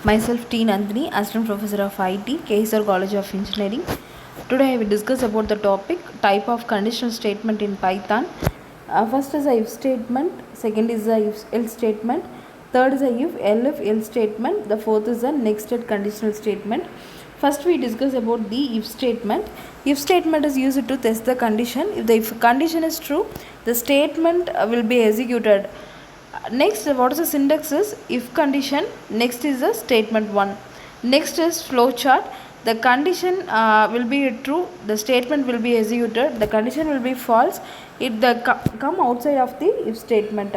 Myself T. Nandini, Assistant Professor of IT, Kesar College of Engineering. Today I will discuss about the topic type of conditional statement in Python. First is a if statement, second is a if else statement, third is a if else statement, the fourth is a nested conditional statement. First we discuss about the if statement. If statement is used to test the condition. If the if condition is true, the statement will be executed. Next, what is the syntax is if condition, next is the statement 1, next is flowchart. The condition will be true, the statement will be executed, the condition will be false, it come outside of the if statement.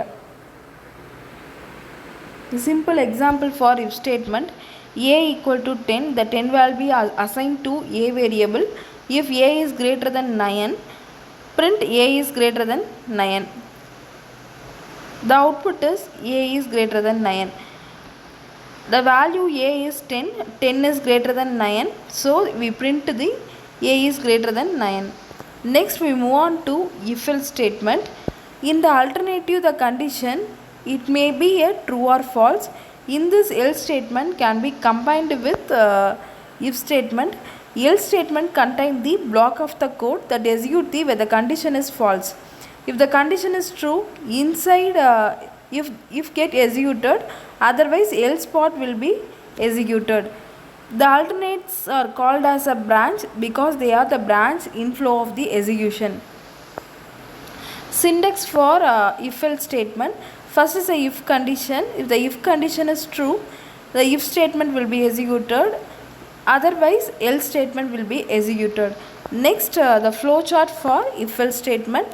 The simple example for if statement, a equal to 10, the 10 will be assigned to a variable. If a is greater than 9, print a is greater than 9. The output is a is greater than 9. The value a is 10, 10 is greater than 9, so we print the a is greater than 9. Next we move on to if else statement. In the alternative, the condition, it may be a true or false. In this else statement can be combined with if statement. Else statement contains the block of the code that executes the where the condition is false. If the condition is true, inside if get executed, otherwise else part will be executed. The alternates are called as a branch because they are the branch inflow of the execution. Syntax for if else statement. First is a if condition. If the if condition is true, the if statement will be executed, otherwise else statement will be executed. Next, the flowchart for if else statement.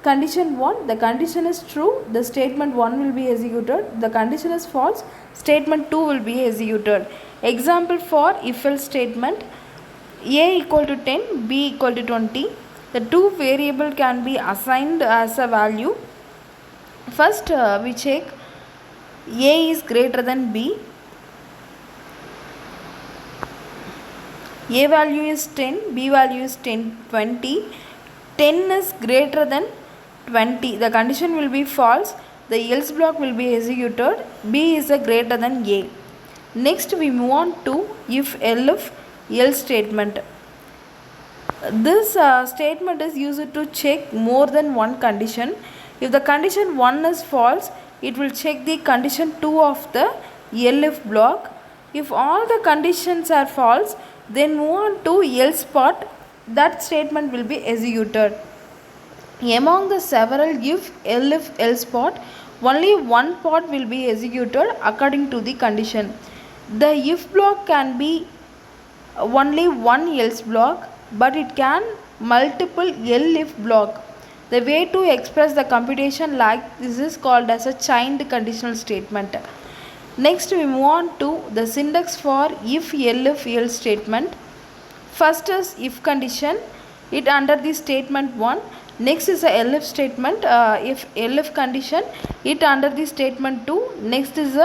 Condition 1, the condition is true, the statement 1 will be executed. The condition is false, statement 2 will be executed. Example for if else statement, a equal to 10, b equal to 20. The two variable can be assigned as a value. First we check a is greater than b. A value is 10, b value is 20. 10 is greater than 20, the condition will be false, the else block will be executed, b is a greater than a. Next we move on to if else statement. This statement is used to check more than one condition. If the condition 1 is false, it will check the condition 2 of the elif block. If all the conditions are false, then move on to else part, that statement will be executed. Among the several if else part, only one part will be executed according to the condition. The if block can be only one else block, but it can multiple elif block. The way to express the computation like this is called as a chained conditional statement. Next we move on to the syntax for if else statement. First is if condition, it under the statement 1. Next is a elif statement, if elif condition, it under the statement 2. Next is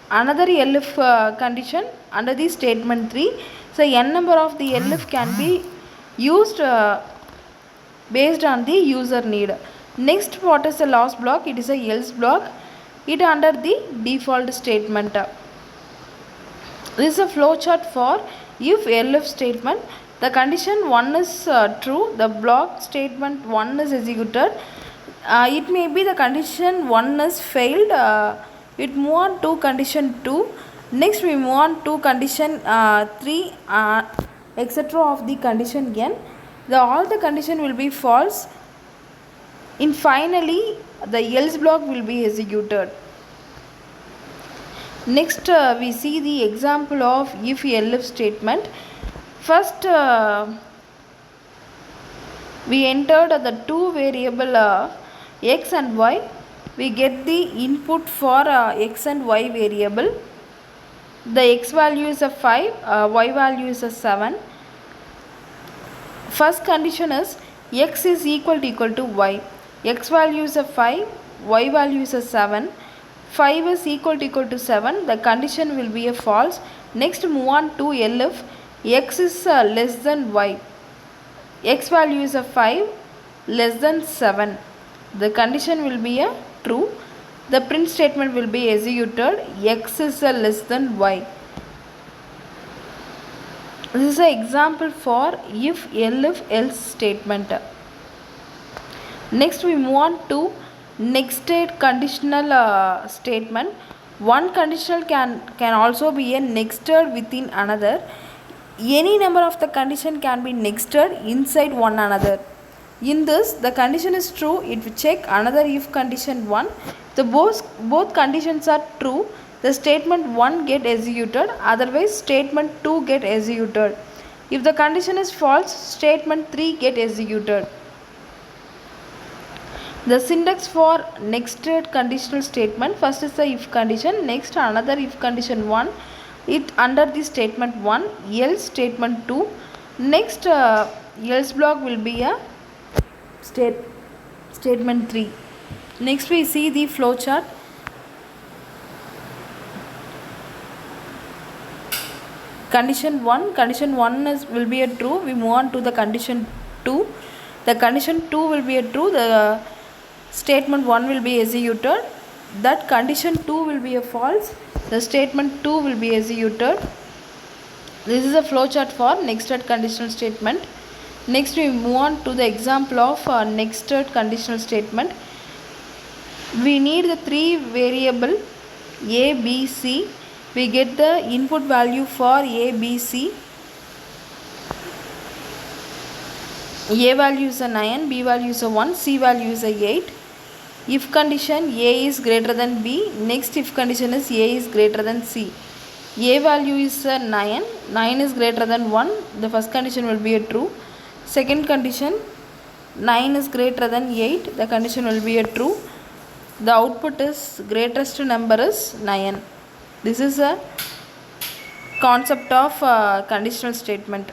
another elif condition under the statement 3. So n number of the elif can be used based on the user need. Next, what is the last block? It is a else block, it under the default statement. This is a flowchart for if elif statement. The condition 1 is true, the block statement 1 is executed. It may be the condition 1 is failed, it move on to condition 2. Next we move on to condition 3, etc. of the condition n. All the condition will be false. In finally, the else block will be executed. Next we see the example of if elif statement. First we entered the two variable x and y. We get the input for x and y variable. The x value is a 5, y value is a 7. First condition is x is equal to y. X value is a 5, y value is a 7. 5 is equal to 7. The condition will be a false. Next move on to elif. X is less than y. X value is a 5, less than 7. The condition will be a true. the print statement will be executed. X is less than y. This is an example for if else statement. Next we move on to nested conditional statement. One conditional can also be a nested within another. Any number of the condition can be nested inside one another. In this, the condition is true, it will check another if condition 1. The both conditions are true, the statement 1 get executed, otherwise statement 2 get executed. If the condition is false, statement 3 get executed. The syntax for nested conditional statement: first is the if condition, next another if condition 1, it under the statement 1, else statement 2, next else block will be a statement 3. Next we see the flow chart. Condition 1 will be a true. We move on to the condition 2. The condition 2 will be a true. The statement 1 will be executed. That condition 2 will be a false. The statement 2 will be executed. This is a flow chart for nested conditional statement. Next we move on to the example of nested conditional statement. We need the three variable a, b, c. We get the input value for a, b, c. A value is a 9, b value is a 1, c value is a 8. If condition a is greater than b, next if condition is a is greater than c. A value is a 9 is greater than 1, the first condition will be a true. Second condition, 9 is greater than 8, the condition will be a true. The output is greatest number is 9. This is a concept of conditional statement.